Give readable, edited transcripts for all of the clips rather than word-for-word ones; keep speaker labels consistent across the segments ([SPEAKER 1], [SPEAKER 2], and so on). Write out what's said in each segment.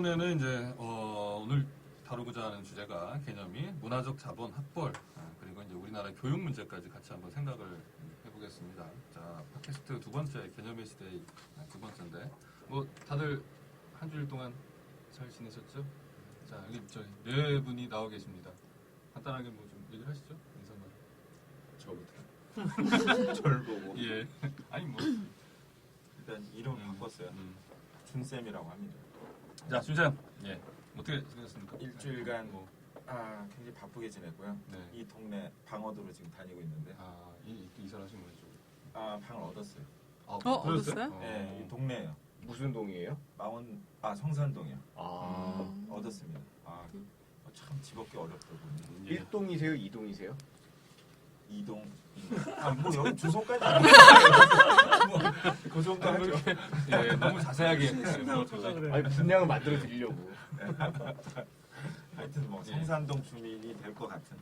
[SPEAKER 1] 이번에는 이제 오늘 다루고자 하는 주제가 개념이 문화적 자본 학벌 그리고 이제 우리나라 교육 문제까지 같이 한번 생각을 해보겠습니다. 자, 팟캐스트 두 번째 개념의 시대 두 번째인데 뭐 다들 한 주일 동안 잘 지내셨죠? 자, 여기 저희 네 분이 나와 계십니다. 간단하게 뭐 좀 얘기를 하시죠. 인사만.
[SPEAKER 2] 저부터. 절 보고.
[SPEAKER 1] 예. 아니 뭐
[SPEAKER 2] 일단 이름 바꿨어요. 준쌤이라고 합니다.
[SPEAKER 1] 자, 준쌤. 예. 어떻게 지냈습니까?
[SPEAKER 2] 일주일간 굉장히 바쁘게 지냈고요.
[SPEAKER 1] 네.
[SPEAKER 2] 이 동네 방어도로 지금 다니고 있는데
[SPEAKER 1] 이사를 하신 거죠?
[SPEAKER 2] 방을 얻었어요.
[SPEAKER 3] 얻었어요?
[SPEAKER 2] 네, 이 동네예요.
[SPEAKER 4] 무슨 동이에요?
[SPEAKER 2] 성산동이요.
[SPEAKER 4] 얻었습니다.
[SPEAKER 2] 참 집 얻기 어렵더군요.
[SPEAKER 4] 1동이세요? 2동이세요?
[SPEAKER 2] 이동. 뭐 여기 주소까지 그 정도 하죠.
[SPEAKER 1] 예, 너무 자세하게.
[SPEAKER 4] 아니 분량을 만들어 드리려고.
[SPEAKER 2] 하여튼 뭐 성산동 주민이 될 것 같은.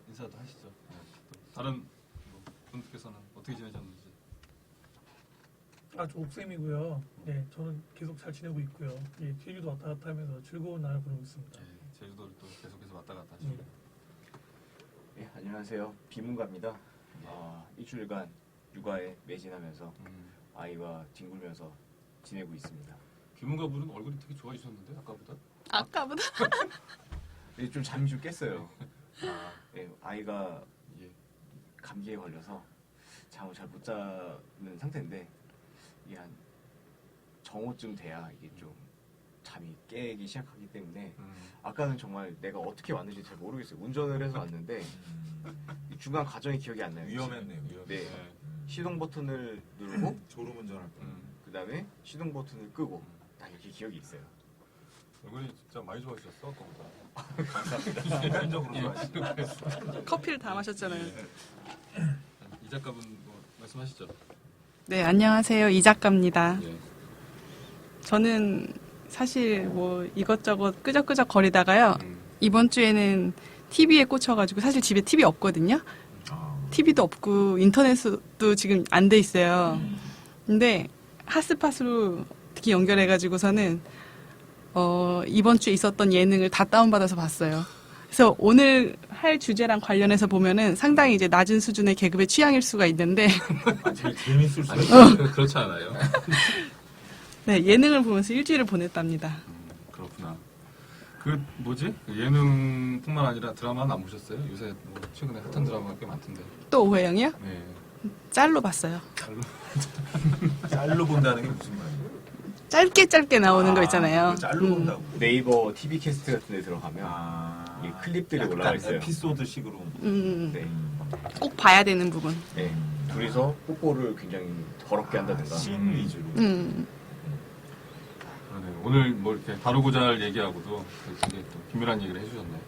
[SPEAKER 1] 인사도 하시죠. 예, 또 다른 분께서는 어떻게 지내셨는지.
[SPEAKER 5] 저 옥쌤이고요. 네, 저는 계속 잘 지내고 있고요. 예, 제주도 왔다 갔다 하면서 즐거운 날을 보내고 있습니다.
[SPEAKER 1] 예, 제주도를 또 계속해서 왔다 갔다 하시고.
[SPEAKER 4] 네, 안녕하세요. 비문가입니다. 일주일간 육아에 매진하면서 아이와 뒹굴면서 지내고 있습니다.
[SPEAKER 1] 비문가 분은 얼굴이 되게 좋아지셨는데 아까보다?
[SPEAKER 3] 아까보다?
[SPEAKER 4] 네, 좀 잠이 좀 깼어요. 네, 아이가
[SPEAKER 1] 예.
[SPEAKER 4] 감기에 걸려서 잠을 잘 못 자는 상태인데 이게 한 정오쯤 돼야 이게 좀 잠이 깨기 시작하기 때문에 아까는 정말 내가 어떻게 왔는지 잘 모르겠어요. 운전을 해서 왔는데 이 중간 과정이 기억이 안 나요.
[SPEAKER 2] 위험했네요. 위험해.
[SPEAKER 4] 네. 시동 버튼을 누르고
[SPEAKER 2] 졸음 운전할 때.
[SPEAKER 4] 그 다음에 시동 버튼을 끄고 딱 이렇게 기억이 있어요.
[SPEAKER 1] 얼굴이 진짜 많이 좋아지셨어 아까보다.
[SPEAKER 4] 감사합니다.
[SPEAKER 2] 순간적으로
[SPEAKER 1] 예.
[SPEAKER 2] 좋아하시죠.
[SPEAKER 3] 커피를 다 마셨잖아요.
[SPEAKER 1] 이 작가분 뭐 말씀하시죠.
[SPEAKER 3] 네, 안녕하세요. 이 작가입니다.
[SPEAKER 1] 예.
[SPEAKER 3] 저는 사실 뭐 이것저것 끄적끄적 거리다가요. 이번 주에는 TV에 꽂혀가지고 사실 집에 TV 없거든요. TV도 없고 인터넷도 지금 안 돼 있어요. 근데 핫스팟으로 특히 연결해가지고서는 이번 주에 있었던 예능을 다 다운받아서 봤어요. 그래서 오늘 할 주제랑 관련해서 보면은 상당히 이제 낮은 수준의 계급의 취향일 수가 있는데
[SPEAKER 2] 제일 재밌을 수
[SPEAKER 1] 아니,
[SPEAKER 2] 있어요.
[SPEAKER 1] 그렇지 않아요.
[SPEAKER 3] 네, 예능을 보면서 일주일을 보냈답니다.
[SPEAKER 1] 그렇구나. 그 뭐지? 예능뿐만 아니라 드라마는 안 보셨어요? 요새 뭐 최근에 핫한 드라마가 꽤 많던데.
[SPEAKER 3] 또 오해영이요?
[SPEAKER 1] 네.
[SPEAKER 3] 짤로 봤어요.
[SPEAKER 2] 짤로 본다는 게 무슨 말이에요?
[SPEAKER 3] 짧게 나오는 거 있잖아요.
[SPEAKER 2] 그걸 짤로 본다고.
[SPEAKER 4] 네이버 TV 캐스트 같은 데 들어가면 이 클립들이
[SPEAKER 2] 약간
[SPEAKER 4] 올라가 있어요.
[SPEAKER 2] 에피소드식으로.
[SPEAKER 4] 네.
[SPEAKER 3] 꼭 봐야 되는 부분.
[SPEAKER 4] 네. 둘이서 뽀뽀를 굉장히 더럽게 한다든가.
[SPEAKER 2] 씬 위주로.
[SPEAKER 1] 그러네요. 오늘 뭐 이렇게 다루고자 할 얘기하고도 되게 또 기묘한 얘기를 해주셨네.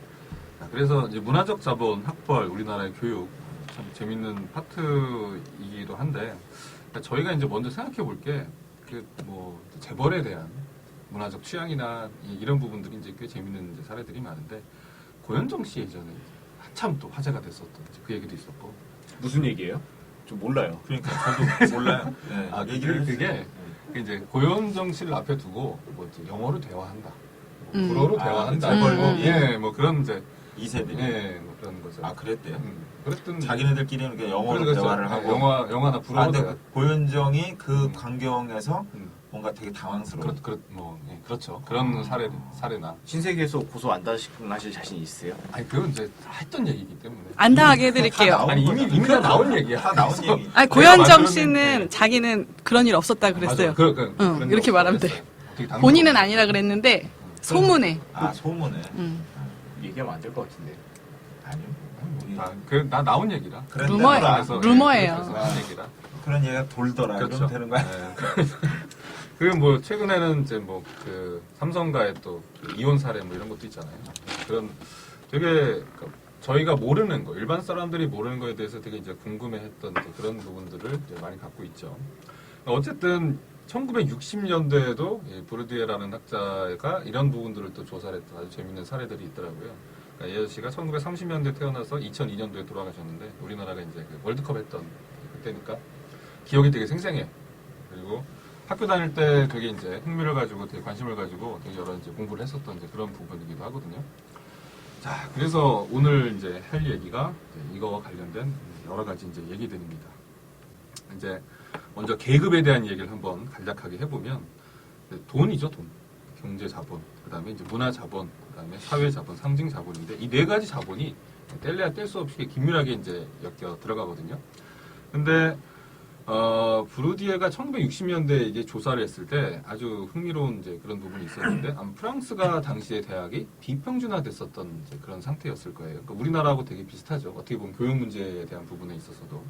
[SPEAKER 1] 자, 그래서 이제 문화적 자본, 학벌, 우리나라의 교육 참 재밌는 파트이기도 한데 그러니까 저희가 이제 먼저 생각해 볼 게 그 뭐 재벌에 대한 문화적 취향이나 이런 부분들이 이제 꽤 재밌는 이제 사례들이 많은데 고현정 씨 예전에 한참 또 화제가 됐었던 그 얘기도 있었고.
[SPEAKER 4] 무슨 얘기예요? 좀 몰라요.
[SPEAKER 2] 그러니까 저도 몰라요. 네, 얘기를
[SPEAKER 1] 그게 이제 고현정 씨를 앞에 두고 뭐 이제 영어로 대화한다, 뭐 불어로 대화한다,
[SPEAKER 2] 재벌
[SPEAKER 1] 예, 뭐 그런 이제
[SPEAKER 2] 2세들이.
[SPEAKER 1] 예, 뭐 그런 거죠.
[SPEAKER 2] 그랬대요?
[SPEAKER 1] 그랬던
[SPEAKER 2] 자기네들끼리는 그냥 영어로
[SPEAKER 1] 그렇죠.
[SPEAKER 2] 대화를 하고.
[SPEAKER 1] 영화나 불어로
[SPEAKER 2] 근데
[SPEAKER 1] 대화.
[SPEAKER 2] 고현정이 그 광경에서
[SPEAKER 1] 음.
[SPEAKER 2] 뭔가 되게 당황스러워.
[SPEAKER 1] 그렇죠. 그런 사례나.
[SPEAKER 4] 신세계에서 고소 안 당하실 자신 있으세요?
[SPEAKER 1] 아니 그건 이제 했던 얘기이기 때문에.
[SPEAKER 3] 안 당하게 해드릴게요.
[SPEAKER 2] 다 나온
[SPEAKER 1] 아니 이미 다 나온 얘기야.
[SPEAKER 2] 다 나온
[SPEAKER 1] 그래서
[SPEAKER 2] 얘기.
[SPEAKER 3] 아니 고현정
[SPEAKER 1] 만들어낸-
[SPEAKER 3] 씨는
[SPEAKER 1] 네.
[SPEAKER 3] 자기는 그런 일 없었다 그랬어요.
[SPEAKER 1] 맞아. 그런
[SPEAKER 3] 이렇게
[SPEAKER 1] 거
[SPEAKER 3] 말하면
[SPEAKER 1] 그랬어요.
[SPEAKER 3] 돼.
[SPEAKER 1] 되게 당황스러워.
[SPEAKER 3] 본인은 아니라 그랬는데 소문에.
[SPEAKER 2] 소문에.
[SPEAKER 4] 얘기하면 안 될 것 같은데.
[SPEAKER 2] 아니요.
[SPEAKER 1] 나 나온 얘기라.
[SPEAKER 3] 루머예요.
[SPEAKER 1] 그래서 나온 얘기라.
[SPEAKER 2] 그런 얘기가 돌더라.
[SPEAKER 1] 그렇죠.
[SPEAKER 2] 이러면 되는 거야.
[SPEAKER 1] 네. 그리고 뭐 최근에는 이제 뭐 그 삼성과의 또그 이혼 사례 뭐 이런 것도 있잖아요. 그런 되게 저희가 모르는 거, 일반 사람들이 모르는 거에 대해서 되게 이제 궁금해했던 그런 부분들을 이제 많이 갖고 있죠. 어쨌든 1960년대에도 브르디에라는 학자가 이런 부분들을 또 조사를 했던 아주 재밌는 사례들이 있더라고요. 그러니까 이 아저씨가 1930년대 태어나서 2002년도에 돌아가셨는데 우리나라가 이제 그 월드컵 했던 그때니까 기억이 되게 생생해. 그리고 학교 다닐 때 되게 이제 흥미를 가지고 되게 관심을 가지고 되게 여러 이제 공부를 했었던 이제 그런 부분이기도 하거든요. 자, 그래서 오늘 이제 할 얘기가 이제 이거와 관련된 여러 가지 이제 얘기들입니다. 이제 먼저 계급에 대한 얘기를 한번 간략하게 해보면 돈이죠, 돈. 경제 자본, 그다음에 이제 문화 자본, 그다음에 사회 자본, 상징 자본인데 이 네 가지 자본이 뗄래야 뗄 수 없이 긴밀하게 이제 엮여 들어가거든요. 근데 브루디에가 1960년대에 이제 조사를 했을 때 아주 흥미로운 이제 그런 부분이 있었는데 프랑스가 당시에 대학이 비평준화됐었던 이제 그런 상태였을 거예요. 그러니까 우리나라하고 되게 비슷하죠. 어떻게 보면 교육 문제에 대한 부분에 있어서도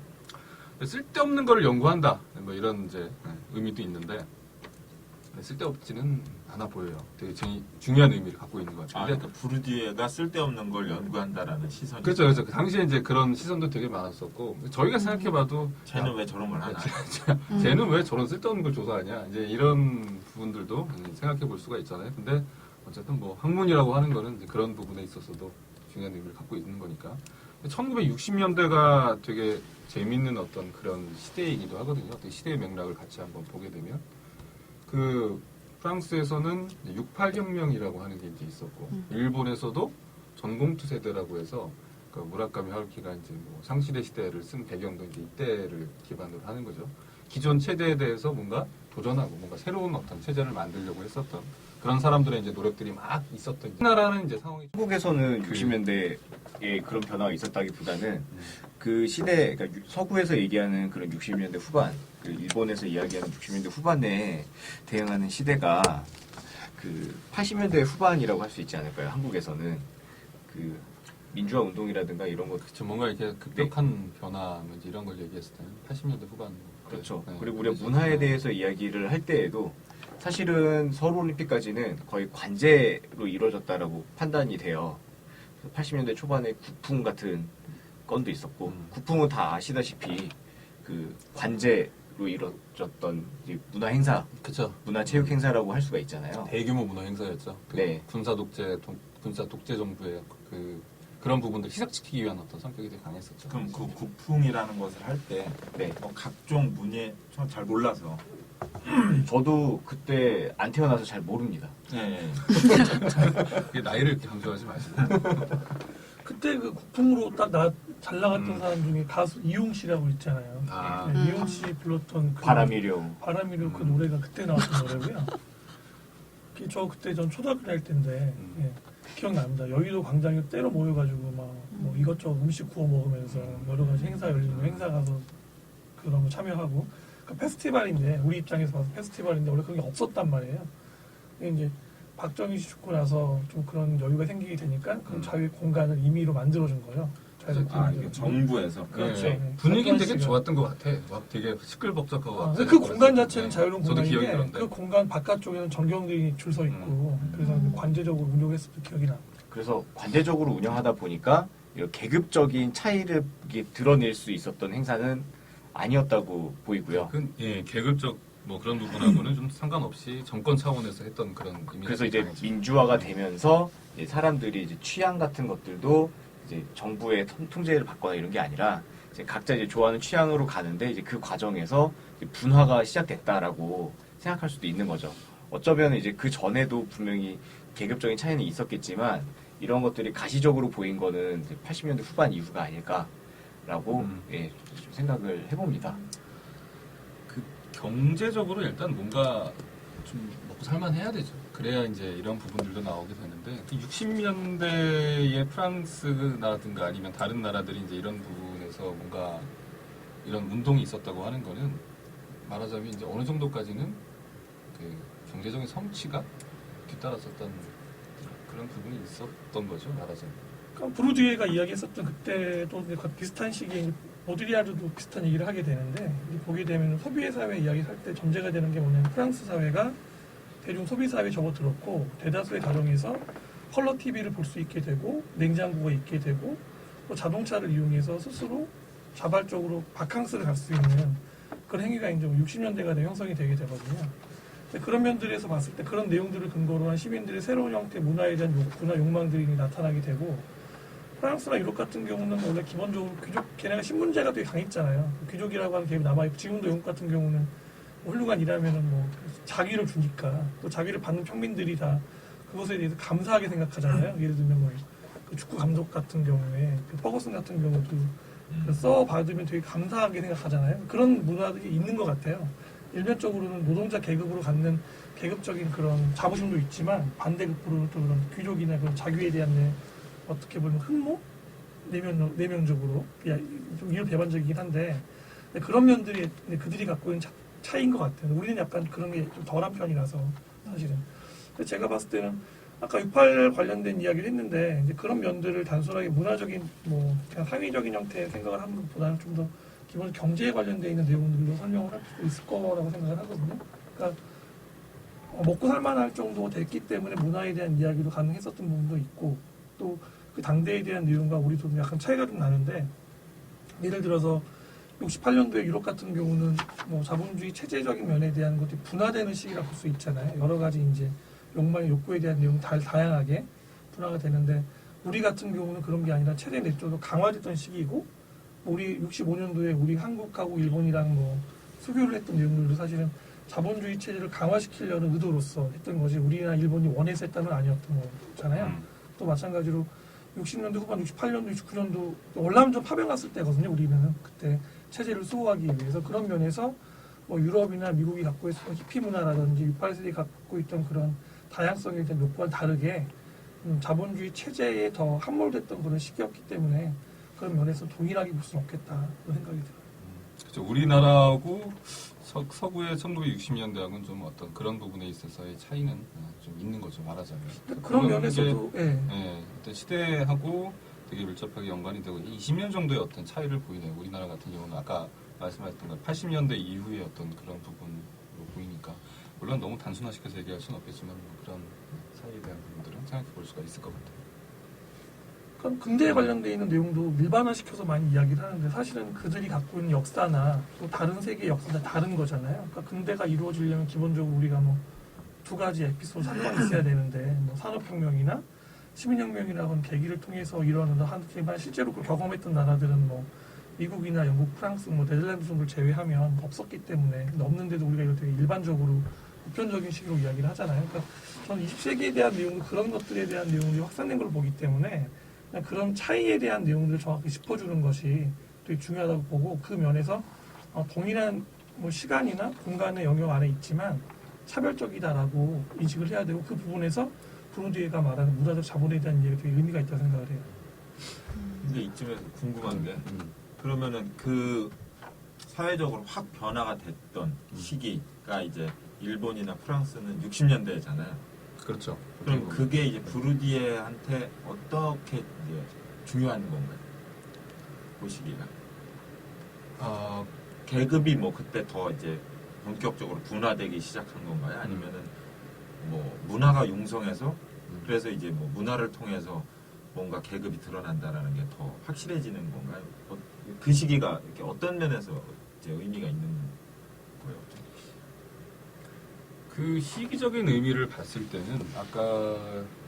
[SPEAKER 1] 쓸데없는 걸 연구한다 뭐 이런 이제 의미도 있는데 쓸데없지는 않아 보여요. 되게 중요한 의미를 갖고 있는 것 같은데.
[SPEAKER 2] 그러니까 부르디에가 쓸데없는 걸 연구한다라는 시선이.
[SPEAKER 1] 그렇죠, 그렇죠. 그 당시에 이제 그런 시선도 되게 많았었고 저희가 생각해봐도
[SPEAKER 2] 쟤는 왜 저런 걸 하나?
[SPEAKER 1] 쟤는 왜 저런 쓸데없는 걸 조사하냐 이제 이런 부분들도 생각해볼 수가 있잖아요. 근데 어쨌든 뭐 학문이라고 하는 거는 이제 그런 부분에 있어서도 중요한 의미를 갖고 있는 거니까. 1960년대가 되게 재밌는 어떤 그런 시대이기도 하거든요. 어떤 시대의 맥락을 같이 한번 보게 되면 그 프랑스에서는 68혁명이라고 하는 게 이제 있었고 일본에서도 전공투 세대라고 해서 그 무라카미 하루키가 이제 뭐 상시대 시대를 쓴 배경도 이제 이때를 기반으로 하는 거죠. 기존 체제에 대해서 뭔가 도전하고 뭔가 새로운 어떤 체제를 만들려고 했었던 그런 사람들의 이제 노력들이 막 있었던 나라는 이제 상황이
[SPEAKER 4] 한국에서는 60년대에 그런 변화가 있었다기보다는 그 시대, 그러니까 서구에서 얘기하는 그런 60년대 후반, 그 일본에서 이야기하는 60년대 후반에 대응하는 시대가 그 80년대 후반이라고 할 수 있지 않을까요? 한국에서는 그 민주화 운동이라든가 이런 것
[SPEAKER 1] 그렇죠. 뭔가 이렇게 급격한 변화 뭐 이제 이런 걸 얘기했을 때는 80년대 후반
[SPEAKER 4] 그렇죠.
[SPEAKER 1] 네,
[SPEAKER 4] 그리고 우리가
[SPEAKER 1] 그렇죠.
[SPEAKER 4] 문화에 대해서 이야기를 할 때에도 사실은 서울올림픽까지는 거의 관제로 이루어졌다라고 판단이 돼요. 80년대 초반에 국풍 같은 건도 있었고 국풍은 다 아시다시피 그 관제로 이루어졌던 이제 문화 행사,
[SPEAKER 1] 그렇죠.
[SPEAKER 4] 문화 체육 행사라고 할 수가 있잖아요.
[SPEAKER 1] 대규모 문화 행사였죠. 그
[SPEAKER 4] 네.
[SPEAKER 1] 군사 독재 정부의 그런 부분들 희석시키기 위한 어떤 성격이 되게 강했었죠.
[SPEAKER 2] 그럼 그 국풍이라는 것을 할 때
[SPEAKER 4] 네.
[SPEAKER 2] 각종 문예 잘 몰라서.
[SPEAKER 4] 저도 그때 안 태어나서 잘 모릅니다.
[SPEAKER 2] 예.
[SPEAKER 1] 이게 나이를 이렇게 강조하지 마시고.
[SPEAKER 5] 그때 그 국풍으로 딱 잘 나갔던 사람 중에 가수 이용 씨라고 있잖아요.
[SPEAKER 1] 아.
[SPEAKER 5] 네, 이용 씨 불렀던 그
[SPEAKER 4] 바람이려.
[SPEAKER 5] 바람이려 그 노래가 그때 나왔던 노래고요. 저 그때 전 초등학교 다닐 때인데 예, 기억납니다. 여의도 광장에 때로 모여가지고 막 뭐 이것저것 음식 구워 먹으면서 여러 가지 행사 열리는 행사 가서 그런 거 참여하고 그 페스티벌인데 우리 입장에서 봐서 페스티벌인데 원래 그런 게 없었단 말이에요. 근데 이제 박정희 씨 죽고 나서 좀 그런 여유가 생기게 되니까 그런 자유의 공간을 임의로 만들어준 거예요.
[SPEAKER 2] 이게 정부에서.
[SPEAKER 5] 그렇죠.
[SPEAKER 1] 네.
[SPEAKER 5] 네.
[SPEAKER 1] 분위기는 되게
[SPEAKER 5] 박정희 씨가.
[SPEAKER 1] 좋았던 것 같아. 막 되게 시끌벅적하고.
[SPEAKER 5] 그 공간 자체는 자유로운
[SPEAKER 1] 저도 기억이
[SPEAKER 5] 공간인데
[SPEAKER 1] 나는데.
[SPEAKER 5] 그 공간 바깥쪽에는 전경들이 줄 서 있고 그래서 관제적으로 운영했었던 기억이 나.
[SPEAKER 4] 그래서 관제적으로 운영하다 보니까 이런 계급적인 차이를 이게 드러낼 수 있었던 행사는 아니었다고 보이고요.
[SPEAKER 1] 계급적 뭐 그런 부분하고는 좀 상관없이 정권 차원에서 했던 그런 의미가
[SPEAKER 4] 그래서 이제
[SPEAKER 1] 강하죠.
[SPEAKER 4] 민주화가 되면서 이제 사람들이 이제 취향 같은 것들도 이제 정부의 통제를 받거나 이런 게 아니라 이제 각자 이제 좋아하는 취향으로 가는데 이제 그 과정에서 이제 분화가 시작됐다라고 생각할 수도 있는 거죠. 어쩌면 이제 그 전에도 분명히 계급적인 차이는 있었겠지만 이런 것들이 가시적으로 보인 거는 이제 80년대 후반 이후가 아닐까라고 예, 좀 생각을 해봅니다.
[SPEAKER 1] 그 경제적으로 일단 뭔가 좀 먹고 살만해야 되죠. 그래야 이제 이런 부분들도 나오게 되는데 60년대의 프랑스나든가 아니면 다른 나라들이 이제 이런 부분에서 뭔가 이런 운동이 있었다고 하는 거는 말하자면 이제 어느 정도까지는 그 경제적인 성취가 뒤따랐었던 그런 부분이 있었던 거죠, 말하자면.
[SPEAKER 5] 그러니까 브루디에가 이야기했었던 그때도 비슷한 시기에 모드리아르도 비슷한 얘기를 하게 되는데 보게 되면 소비의 사회 이야기할 때 전제가 되는 게 뭐냐면 프랑스 사회가 대중 소비 사회에 접어들었고 대다수의 가정에서 컬러 TV를 볼 수 있게 되고 냉장고가 있게 되고 또 자동차를 이용해서 스스로 자발적으로 바캉스를 갈 수 있는 그런 행위가 이제 60년대가 형성이 되게 되거든요. 그런 면들에서 봤을 때 그런 내용들을 근거로 한 시민들의 새로운 형태의 문화에 대한 욕구나 욕망들이 나타나게 되고 프랑스나 유럽 같은 경우는 원래 기본적으로 귀족, 걔네가 신분제가 되게 강했잖아요. 귀족이라고 하는 개념이 남아있고 지금도 영국 같은 경우는 훌륭한 일하면은 뭐 자기를 주니까 또 자기를 받는 평민들이 다 그것에 대해서 감사하게 생각하잖아요. 예를 들면 뭐 그 축구 감독 같은 경우에 그 퍼거슨 같은 경우도 써 받으면 되게 감사하게 생각하잖아요. 그런 문화들이 있는 것 같아요. 일면적으로는 노동자 계급으로 갖는 계급적인 그런 자부심도 있지만 반대급부로는 또 그런 귀족이나 그런 자규에 대한 어떻게 보면 흠모? 내면적으로 좀 이런 배반적이긴 한데 그런 면들이 그들이 갖고 있는 차이인 것 같아요. 우리는 약간 그런 게 좀 덜한 편이라서 사실은. 제가 봤을 때는 아까 6.8 관련된 이야기를 했는데 이제 그런 면들을 단순하게 문화적인 뭐 그냥 상위적인 형태의 생각을 하는 것보다는 좀 더 기본 경제에 관련되어 있는 내용들로 설명을 할 수 있을 거라고 생각을 하거든요. 그러니까 먹고 살만할 정도 됐기 때문에 문화에 대한 이야기도 가능했었던 부분도 있고 또 그 당대에 대한 내용과 우리도 약간 차이가 좀 나는데 예를 들어서 68년도에 유럽 같은 경우는 뭐 자본주의 체제적인 면에 대한 것들이 분화되는 시기라고 볼 수 있잖아요. 여러 가지 이제 욕망, 욕구에 대한 내용이 다양하게 분화가 되는데 우리 같은 경우는 그런 게 아니라 최대 내적으로 강화됐던 시기이고 우리 65년도에 우리 한국하고 일본이랑 뭐 수교를 했던 내용들도 사실은 자본주의 체제를 강화시키려는 의도로서 했던 거지 우리나 일본이 원해서 했다는 아니었던 거잖아요. 또 마찬가지로 60년대 후반, 68년도, 69년도 월남전 파병 갔을 때거든요. 우리는 그때 체제를 수호하기 위해서 그런 면에서 뭐 유럽이나 미국이 갖고 있었던 히피 문화라든지 68세들이 갖고 있던 그런 다양성에 대한 욕구와 다르게 자본주의 체제에 더 함몰됐던 그런 시기였기 때문에 그런 면에서 동일하게 볼 수는 없겠다 그런 생각이 들어요.
[SPEAKER 1] 그렇죠. 우리나라하고 서구의 1960년대하고는 좀 어떤 그런 부분에 있어서의 차이는 좀 있는 거죠, 말하자면.
[SPEAKER 5] 그런 면에서도
[SPEAKER 1] 어떤 시대하고 되게 밀접하게 연관이 되고 20년 정도의 어떤 차이를 보이네요. 우리나라 같은 경우는 아까 말씀하셨던 것 80년대 이후의 어떤 그런 부분으로 보이니까 물론 너무 단순화시켜서 얘기할 수는 없겠지만 뭐 그런 사이에 대한 부분들은 생각해 볼 수가 있을 것 같아요.
[SPEAKER 5] 그럼 근대에 관련되어 있는 내용도 일반화시켜서 많이 이야기를 하는데 사실은 그들이 갖고 있는 역사나 또 다른 세계의 역사나 다른 거잖아요. 그러니까 근대가 이루어지려면 기본적으로 우리가 뭐 두 가지 에피소드 사건이 있어야 되는데 뭐 산업혁명이나 시민혁명이나 그런 계기를 통해서 일어나는 하지만 실제로 그걸 경험했던 나라들은 뭐 미국이나 영국, 프랑스, 뭐 네덜란드 정도를 제외하면 없었기 때문에 근데 없는데도 우리가 이걸 되게 일반적으로 보편적인 식으로 이야기를 하잖아요. 그러니까 저는 20세기에 대한 내용도 그런 것들에 대한 내용이 확산된 걸 보기 때문에 그런 차이에 대한 내용들을 정확히 짚어주는 것이 되게 중요하다고 보고 그 면에서 동일한 뭐 시간이나 공간의 영역 안에 있지만 차별적이다라고 인식을 해야 되고 그 부분에서 브로디에가 말하는 문화적 자본에 대한 얘기가 되게 의미가 있다고 생각을 해요.
[SPEAKER 2] 근데 이쯤에서 궁금한 게 그러면은 그 사회적으로 확 변화가 됐던 시기가 이제 일본이나 프랑스는 60년대잖아요.
[SPEAKER 1] 그렇죠.
[SPEAKER 2] 그럼 그게 이제 브루디에한테 어떻게 이제 중요한 건가요? 그 시기가. 계급이 뭐 그때 더 이제 본격적으로 분화되기 시작한 건가요? 아니면은 뭐 문화가 융성해서 그래서 이제 뭐 문화를 통해서 뭔가 계급이 드러난다라는 게 더 확실해지는 건가요? 그 시기가 이렇게 어떤 면에서 이제 의미가 있는 거예요?
[SPEAKER 1] 그 시기적인 의미를 봤을 때는 아까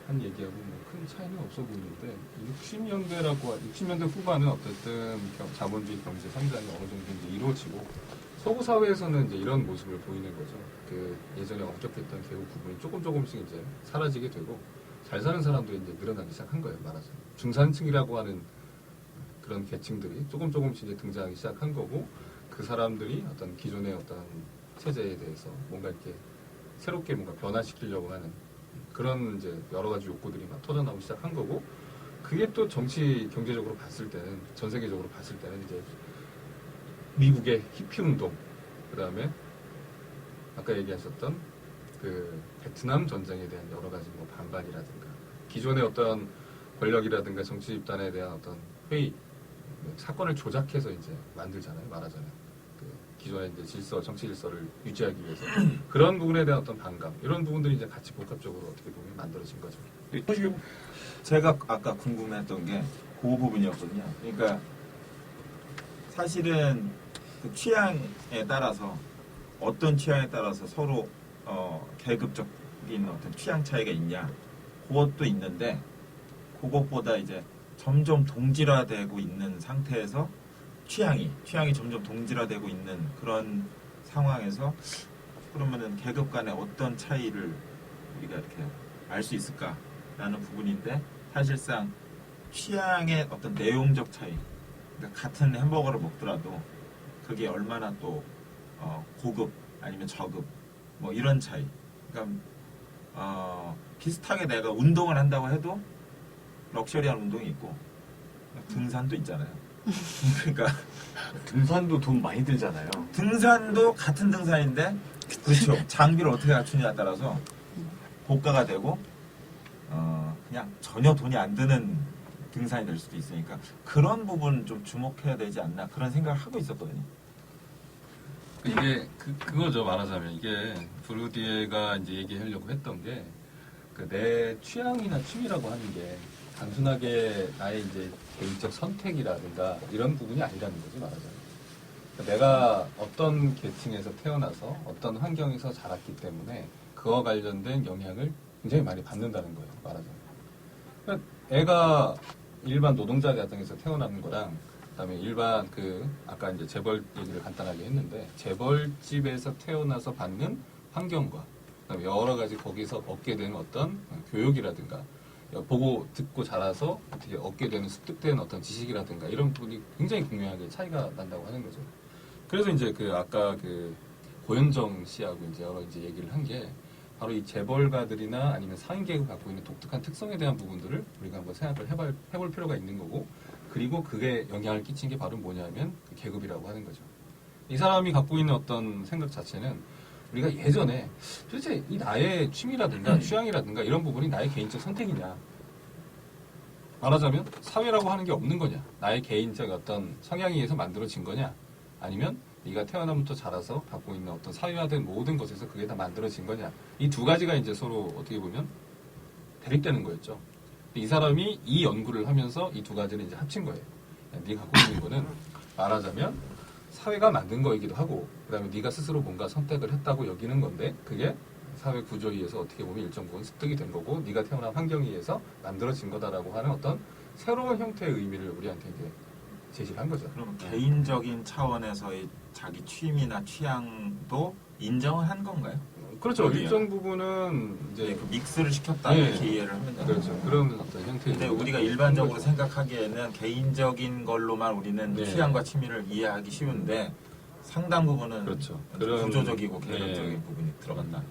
[SPEAKER 1] 한 얘기하고 뭐 큰 차이는 없어 보이는데 60년대 후반은 어쨌든 자본주의 경제 성장이 어느 정도 이제 이루어지고 서구 사회에서는 이제 이런 모습을 보이는 거죠. 그 예전에 엄격했던 계급 구분이 조금씩 이제 사라지게 되고 잘 사는 사람들이 이제 늘어나기 시작한 거예요, 말하자면. 중산층이라고 하는 그런 계층들이 조금씩 이제 등장하기 시작한 거고 그 사람들이 어떤 기존의 어떤 체제에 대해서 뭔가 이렇게 새롭게 뭔가 변화시키려고 하는 그런 이제 여러 가지 욕구들이 막 터져나오기 시작한 거고 그게 또 정치 경제적으로 봤을 때는 전 세계적으로 봤을 때는 이제 미국의 히피 운동 그다음에 아까 얘기하셨던 그 베트남 전쟁에 대한 여러 가지 뭐 반발이라든가 기존의 어떤 권력이라든가 정치 집단에 대한 어떤 회의 사건을 조작해서 이제 만들잖아요, 말하자면. 기존의 이제 정치 질서를 유지하기 위해서 그런 부분에 대한 어떤 반감 이런 부분들이 이제 같이 복합적으로 어떻게 보면 만들어진 거죠.
[SPEAKER 2] 제가 아까 궁금했던 게 그 부분이었거든요. 그러니까 사실은 그 취향에 따라서 어떤 취향에 따라서 서로 계급적인 어떤 취향 차이가 있냐 그것도 있는데 그것보다 이제 점점 동질화되고 있는 상태에서 취향이 점점 동질화되고 있는 그런 상황에서 그러면은 계급 간의 어떤 차이를 우리가 이렇게 알 수 있을까라는 부분인데 사실상 취향의 어떤 내용적 차이, 그러니까 같은 햄버거를 먹더라도 그게 얼마나 또 고급 아니면 저급 뭐 이런 차이. 그러니까 비슷하게 내가 운동을 한다고 해도 럭셔리한 운동이 있고 등산도 있잖아요. 그러니까
[SPEAKER 4] 등산도 돈 많이 들잖아요.
[SPEAKER 2] 등산도 같은 등산인데 그렇죠. 장비를 어떻게 갖추냐에 따라서 고가가 되고 그냥 전혀 돈이 안 드는 등산이 될 수도 있으니까 그런 부분 좀 주목해야 되지 않나 그런 생각을 하고 있었거든요.
[SPEAKER 1] 이게 그거죠. 말하자면 이게 브루디에가 이제 얘기하려고 했던 게 그 내 취향이나 취미라고 하는 게 단순하게 나의 이제 개인적 선택이라든가 이런 부분이 아니라는 거지 말하자면. 그러니까 내가 어떤 계층에서 태어나서 어떤 환경에서 자랐기 때문에 그와 관련된 영향을 굉장히 많이 받는다는 거예요. 말하자면. 그러니까 애가 일반 노동자 가정에서 태어나는 거랑 그다음에 일반 아까 이제 재벌 얘기를 간단하게 했는데 재벌집에서 태어나서 받는 환경과 그다음에 여러 가지 거기서 얻게 되는 어떤 교육이라든가 보고 듣고 자라서 어떻게 얻게 되는 습득된 어떤 지식이라든가 이런 부분이 굉장히 극명하게 차이가 난다고 하는 거죠. 그래서 이제 아까 고현정 씨하고 이제 여러 이제 얘기를 한 게 바로 이 재벌가들이나 아니면 상인 계급이 갖고 있는 독특한 특성에 대한 부분들을 우리가 한번 생각을 해볼 필요가 있는 거고, 그리고 그게 영향을 끼친 게 바로 뭐냐면 그 계급이라고 하는 거죠. 이 사람이 갖고 있는 어떤 생각 자체는 우리가 예전에 도대체 이 나의 취미라든가 취향이라든가 이런 부분이 나의 개인적 선택이냐, 말하자면 사회라고 하는 게 없는 거냐, 나의 개인적 어떤 성향에 의해서 만들어진 거냐, 아니면 네가 태어나부터 자라서 갖고 있는 어떤 사회화된 모든 것에서 그게 다 만들어진 거냐, 이 두 가지가 이제 서로 어떻게 보면 대립되는 거였죠. 이 사람이 이 연구를 하면서 이 두 가지를 이제 합친 거예요. 네가 갖고 있는 거는 말하자면 사회가 만든 거이기도 하고, 그다음에 네가 스스로 뭔가 선택을 했다고 여기는 건데 그게 사회 구조에 의해서 어떻게 보면 일정 부분 습득이 된 거고 네가 태어난 환경에 의해서 만들어진 거다라고 하는 어떤 새로운 형태의 의미를 우리한테 이제 제시를 한 거죠.
[SPEAKER 2] 그럼 개인적인 차원에서의 자기 취미나 취향도 인정을 한 건가요?
[SPEAKER 1] 그렇죠.
[SPEAKER 2] 어디요?
[SPEAKER 1] 일정 부분은 이제
[SPEAKER 2] 그 믹스를 시켰다
[SPEAKER 1] 예.
[SPEAKER 2] 이렇게 이해를 하면 되나요?
[SPEAKER 1] 그렇죠. 그런 어떤 형태의.
[SPEAKER 2] 근데 우리가 일반적으로 생각하기에는 개인적인 걸로만 우리는
[SPEAKER 1] 네.
[SPEAKER 2] 취향과 취미를 이해하기 쉬운데 상당 부분은
[SPEAKER 1] 그렇죠.
[SPEAKER 2] 구조적이고
[SPEAKER 1] 네.
[SPEAKER 2] 개념적인 부분이 들어간다.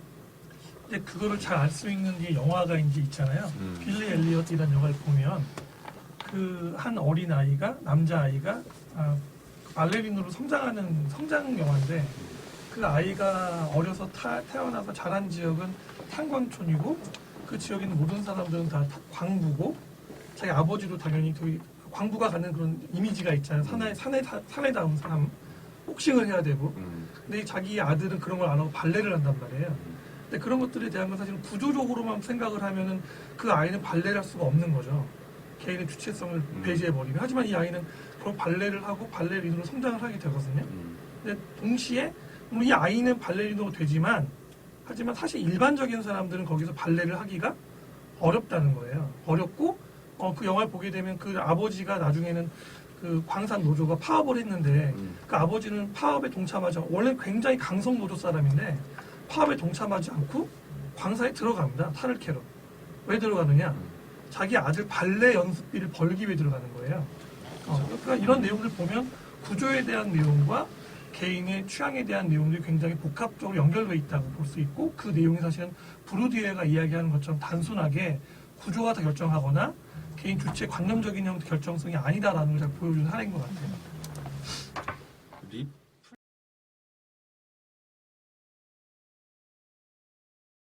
[SPEAKER 5] 근데 그거를 잘 알 수 있는 게 영화가 이제 있잖아요. 빌리 엘리엇이라는 영화를 보면 그 한 어린 아이가, 남자 아이가 발레린으로 성장하는 성장 영화인데, 그 아이가 어려서 태어나서 자란 지역은 탄광촌이고 그 지역에 있는 모든 사람들은 다 광부고, 자기 아버지도 당연히 그 광부가 갖는 그런 이미지가 있잖아요. 사내다운 사람, 복싱을 해야 되고. 근데 자기 아들은 그런 걸 안 하고 발레를 한단 말이에요. 근데 그런 것들에 대한 건 사실 구조적으로만 생각을 하면은 그 아이는 발레를 할 수가 없는 거죠. 개인의 주체성을 배제해버리면. 하지만 이 아이는 그런 발레를 하고 발레린으로 성장을 하게 되거든요. 근데 동시에 이 아이는 발레린으로 되지만, 하지만 사실 일반적인 사람들은 거기서 발레를 하기가 어렵다는 거예요. 어렵고 그 영화를 보게 되면 그 아버지가 나중에는 그 광산 노조가 파업을 했는데 그 아버지는 파업에 동참하지 않고, 원래 굉장히 강성 노조 사람인데 파업에 동참하지 않고 광산에 들어갑니다. 탈을 캐러. 왜 들어가느냐? 자기 아들 발레 연습비를 벌기 위해 들어가는 거예요. 그러니까 이런 내용들 보면 구조에 대한 내용과 개인의 취향에 대한 내용들이 굉장히 복합적으로 연결되어 있다고 볼 수 있고, 그 내용이 사실은 브루디에가 이야기하는 것처럼 단순하게 구조가 다 결정하거나 개인 주체 관념적인 형태 결정성이 아니다라는 걸 잘 보여주는 사례인 것 같아요.